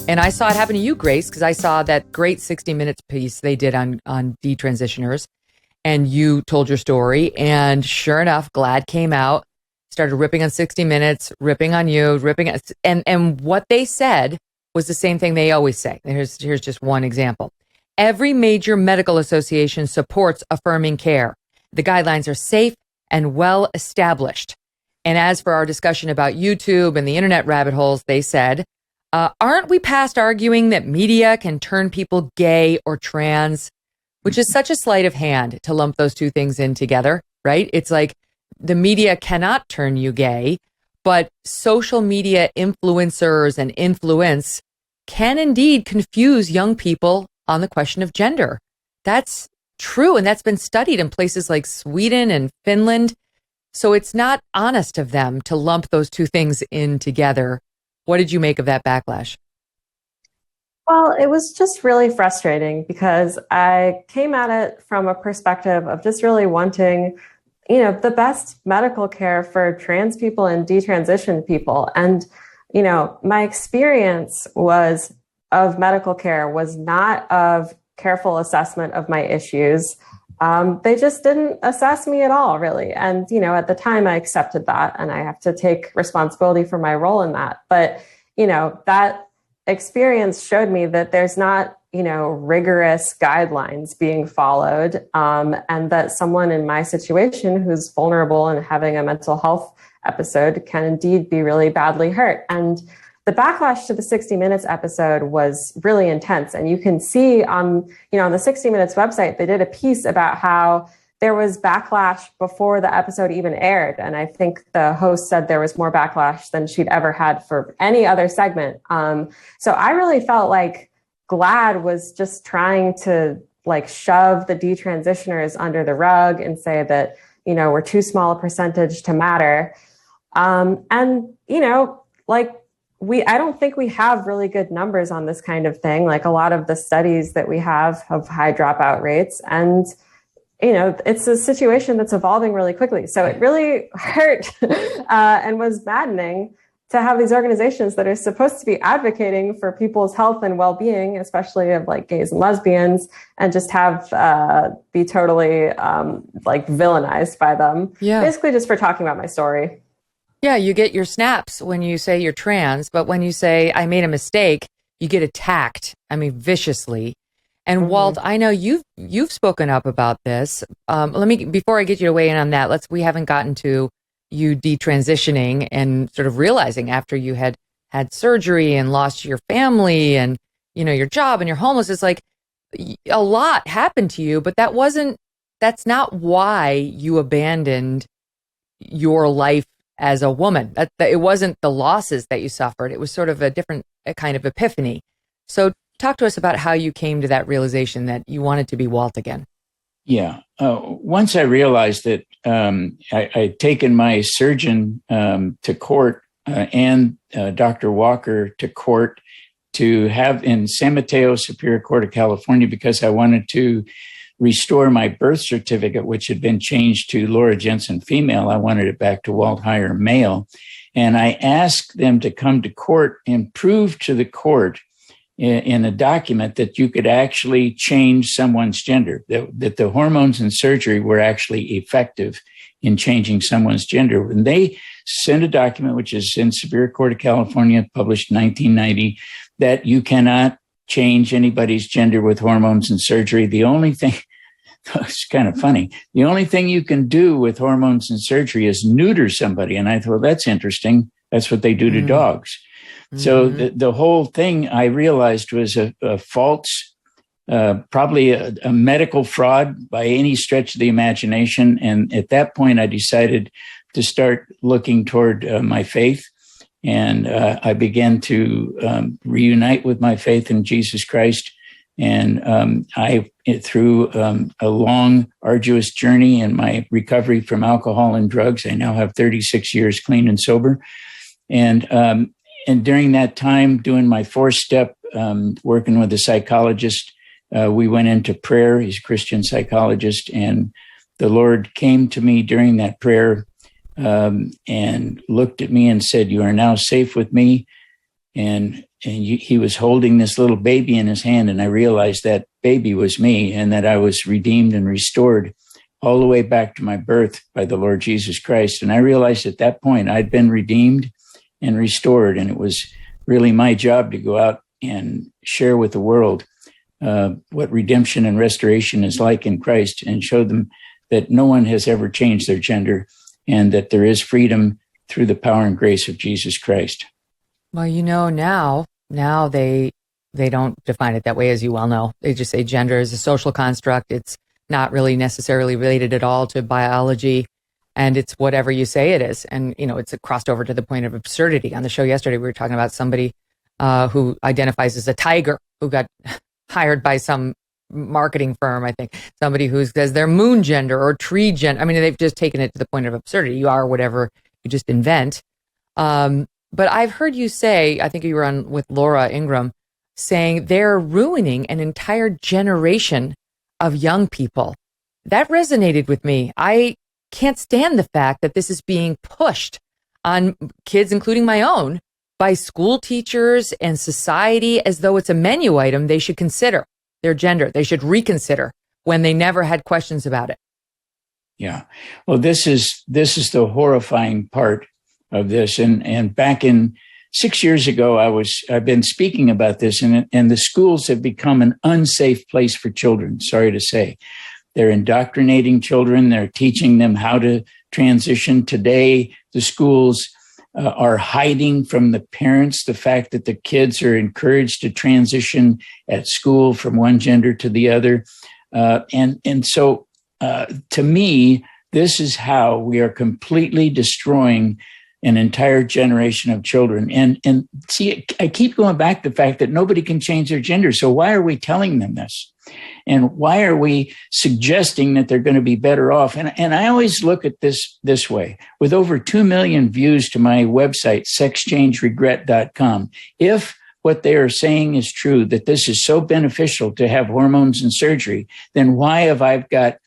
And I saw it happen to you, Grace, because I saw that great 60 Minutes piece they did on Detransitioners, and you told your story. And sure enough, GLAAD came out, started ripping on 60 Minutes, ripping on you, and what they said was the same thing they always say. Here's just one example. Every major medical association supports affirming care. The guidelines are safe and well established. And as for our discussion about YouTube and the internet rabbit holes, they said, aren't we past arguing that media can turn people gay or trans? Which is such a sleight of hand to lump those two things in together, right? It's like the media cannot turn you gay, but social media influencers and influence can indeed confuse young people on the question of gender. That's true. And that's been studied in places like Sweden and Finland. So it's not honest of them to lump those two things in together. What did you make of that backlash? Well, it was just really frustrating because I came at it from a perspective of just really wanting, the best medical care for trans people and detransitioned people. And, my experience of medical care was not of careful assessment of my issues. They just didn't assess me at all, really. And, at the time I accepted that, and I have to take responsibility for my role in that. But, that experience showed me that there's not, rigorous guidelines being followed, and that someone in my situation who's vulnerable and having a mental health episode can indeed be really badly hurt. And the backlash to the 60 Minutes episode was really intense. And you can see on the 60 Minutes website, they did a piece about how there was backlash before the episode even aired. And I think the host said there was more backlash than she'd ever had for any other segment. So I really felt like GLAAD was just trying to shove the detransitioners under the rug and say that, we're too small a percentage to matter. I don't think we have really good numbers on this kind of thing. Like a lot of the studies that we have high dropout rates, and it's a situation that's evolving really quickly. So it really hurt and was maddening to have these organizations that are supposed to be advocating for people's health and well-being, especially of gays and lesbians, and just have be totally villainized by them. Yeah. Basically just for talking about my story. Yeah, you get your snaps when you say you're trans, but when you say I made a mistake, you get attacked. I mean, viciously. And Walt, I know you've spoken up about this. Before I get you to weigh in on that, we haven't gotten to you detransitioning and sort of realizing after you had surgery and lost your family and your job and you're homeless. It's like a lot happened to you, but that's not why you abandoned your life as a woman. That it wasn't the losses that you suffered. It was sort of a kind of epiphany. So talk to us about how you came to that realization that you wanted to be Walt again. Yeah. Once I realized that I'd taken my surgeon to court and Dr. Walker to court to have in San Mateo Superior Court of California, because I wanted to restore my birth certificate, which had been changed to Laura Jensen female. I wanted it back to Walt Heyer male. And I asked them to come to court and prove to the court in a document that you could actually change someone's gender, that the hormones and surgery were actually effective in changing someone's gender. And they sent a document, which is in Superior Court of California, published in 1990, that you cannot change anybody's gender with hormones and surgery. The only thing, it's kind of funny, the only thing you can do with hormones and surgery is neuter somebody. And I thought, well, that's interesting. That's what they do to dogs. So the whole thing I realized was a false, probably a medical fraud by any stretch of the imagination. And at that point, I decided to start looking toward my faith. And I began to reunite with my faith in Jesus Christ. And through a long, arduous journey in my recovery from alcohol and drugs, I now have 36 years clean and sober. And during that time, doing my 4-step, working with a psychologist, we went into prayer. He's a Christian psychologist. And the Lord came to me during that prayer and looked at me and said, "You are now safe with me. he was holding this little baby in his hand, and I realized that baby was me, and that I was redeemed and restored all the way back to my birth by the Lord Jesus Christ. And I realized at that point I'd been redeemed and restored, and it was really my job to go out and share with the world what redemption and restoration is like in Christ, and show them that no one has ever changed their gender, and that there is freedom through the power and grace of Jesus Christ. Well, now they don't define it that way, as you well know. They just say gender is a social construct. It's not really necessarily related at all to biology, and it's whatever you say it is. And, it's crossed over to the point of absurdity. On the show yesterday, we were talking about somebody who identifies as a tiger, who got hired by some marketing firm, I think. Somebody who says they're moon gender or tree gender. I mean, they've just taken it to the point of absurdity. You are whatever you just invent. But I've heard you say, I think you were on with Laura Ingraham, saying they're ruining an entire generation of young people. That resonated with me. I can't stand the fact that this is being pushed on kids, including my own, by school teachers and society as though it's a menu item they should consider their gender. They should reconsider when they never had questions about it. Yeah. Well, this is the horrifying part of this. And back in 6 years ago, I've been speaking about this, and the schools have become an unsafe place for children. Sorry to say, they're indoctrinating children. They're teaching them how to transition. Today, the schools are hiding from the parents the fact that the kids are encouraged to transition at school from one gender to the other. And so to me, this is how we are completely destroying an entire generation of children. And see, I keep going back to the fact that nobody can change their gender. So why are we telling them this? And why are we suggesting that they're going to be better off? And I always look at this way. With over 2 million views to my website, sexchangeregret.com, if what they are saying is true, that this is so beneficial to have hormones and surgery, then why have I got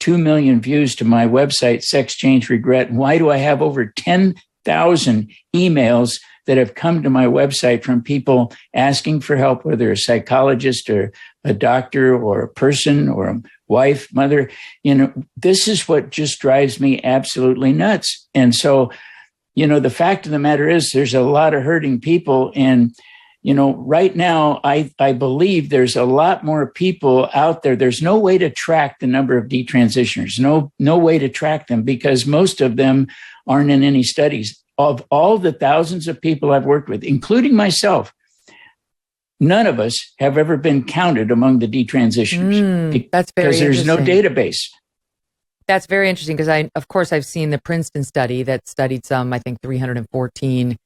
2 million views to my website, Sex Change Regret? And why do I have over 10,000 emails that have come to my website from people asking for help, whether a psychologist or a doctor or a person or a wife, mother? This is what just drives me absolutely nuts. And so, the fact of the matter is there's a lot of hurting people. And, right now, I believe there's a lot more people out there. There's no way to track the number of detransitioners, no way to track them, because most of them aren't in any studies. Of all the thousands of people I've worked with, including myself, none of us have ever been counted among the detransitioners because there's no database. That's very interesting, because I've seen the Princeton study that studied some, I think 314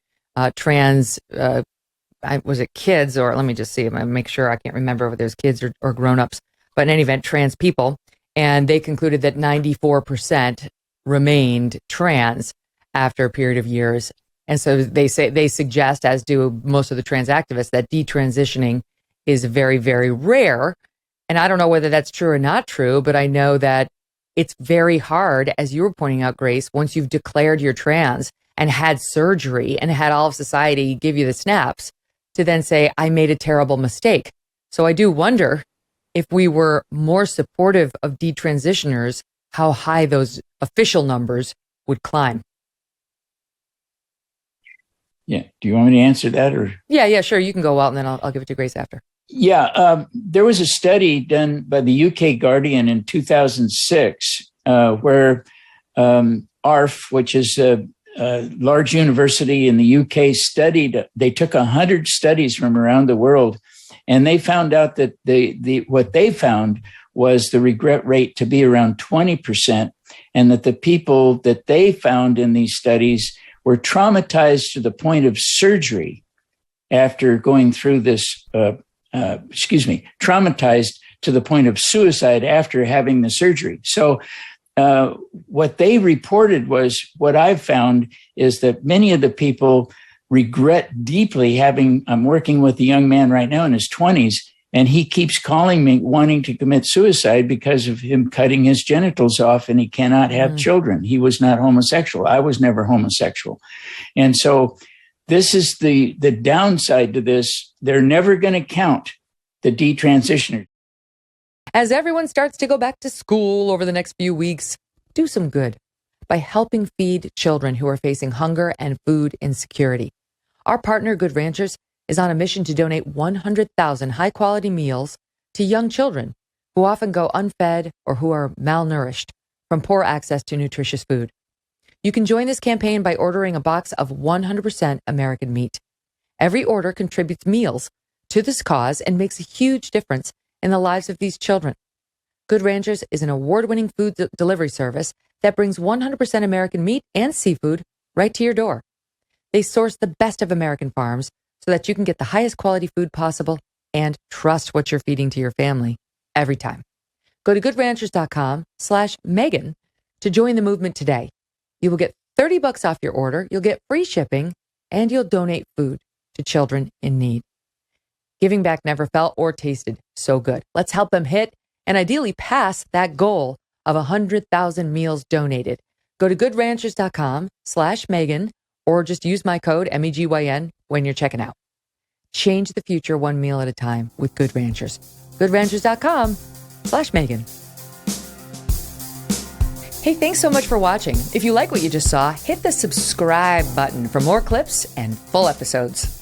trans, was it kids, or let me just see, make sure, I can't remember whether there's kids or grownups, but in any event, trans people. And they concluded that 94% remained trans after a period of years. And so they suggest, as do most of the trans activists, that detransitioning is very, very rare. And I don't know whether that's true or not true, but I know that it's very hard, as you were pointing out, Grace, once you've declared you're trans and had surgery and had all of society give you the snaps, to then say, I made a terrible mistake. So I do wonder, if we were more supportive of detransitioners, how high those official numbers would climb. Yeah. Do you want me to answer that, or? Yeah, sure. You can go, Walt, and then I'll give it to Grace after. Yeah. There was a study done by the UK Guardian in 2006 where ARF, which is a large university in the UK, they took 100 studies from around the world, and they found out that what they found was the regret rate to be around 20%, and that the people that they found in these studies were traumatized to the point of surgery after going through this, traumatized to the point of suicide after having the surgery. So what they reported was, what I've found is that many of the people regret deeply I'm working with a young man right now in his 20s, and he keeps calling me wanting to commit suicide because of him cutting his genitals off, and he cannot have children. He was not homosexual. I was never homosexual. And so this is the downside to this. They're never going to count the detransitioners. As everyone starts to go back to school over the next few weeks, do some good by helping feed children who are facing hunger and food insecurity. Our partner, Good Ranchers, is on a mission to donate 100,000 high-quality meals to young children who often go unfed or who are malnourished from poor access to nutritious food. You can join this campaign by ordering a box of 100% American meat. Every order contributes meals to this cause and makes a huge difference in the lives of these children. Good Ranchers is an award-winning food delivery service that brings 100% American meat and seafood right to your door. They source the best of American farms so that you can get the highest quality food possible and trust what you're feeding to your family every time. Go to goodranchers.com/Megyn to join the movement today. You will get $30 off your order, you'll get free shipping, and you'll donate food to children in need. Giving back never felt or tasted so good. Let's help them hit and ideally pass that goal of 100,000 meals donated. Go to goodranchers.com/Megyn or just use my code MEGYN when you're checking out. Change the future one meal at a time with Good Ranchers. goodranchers.com/Megyn. Hey, thanks so much for watching. If you like what you just saw, hit the subscribe button for more clips and full episodes.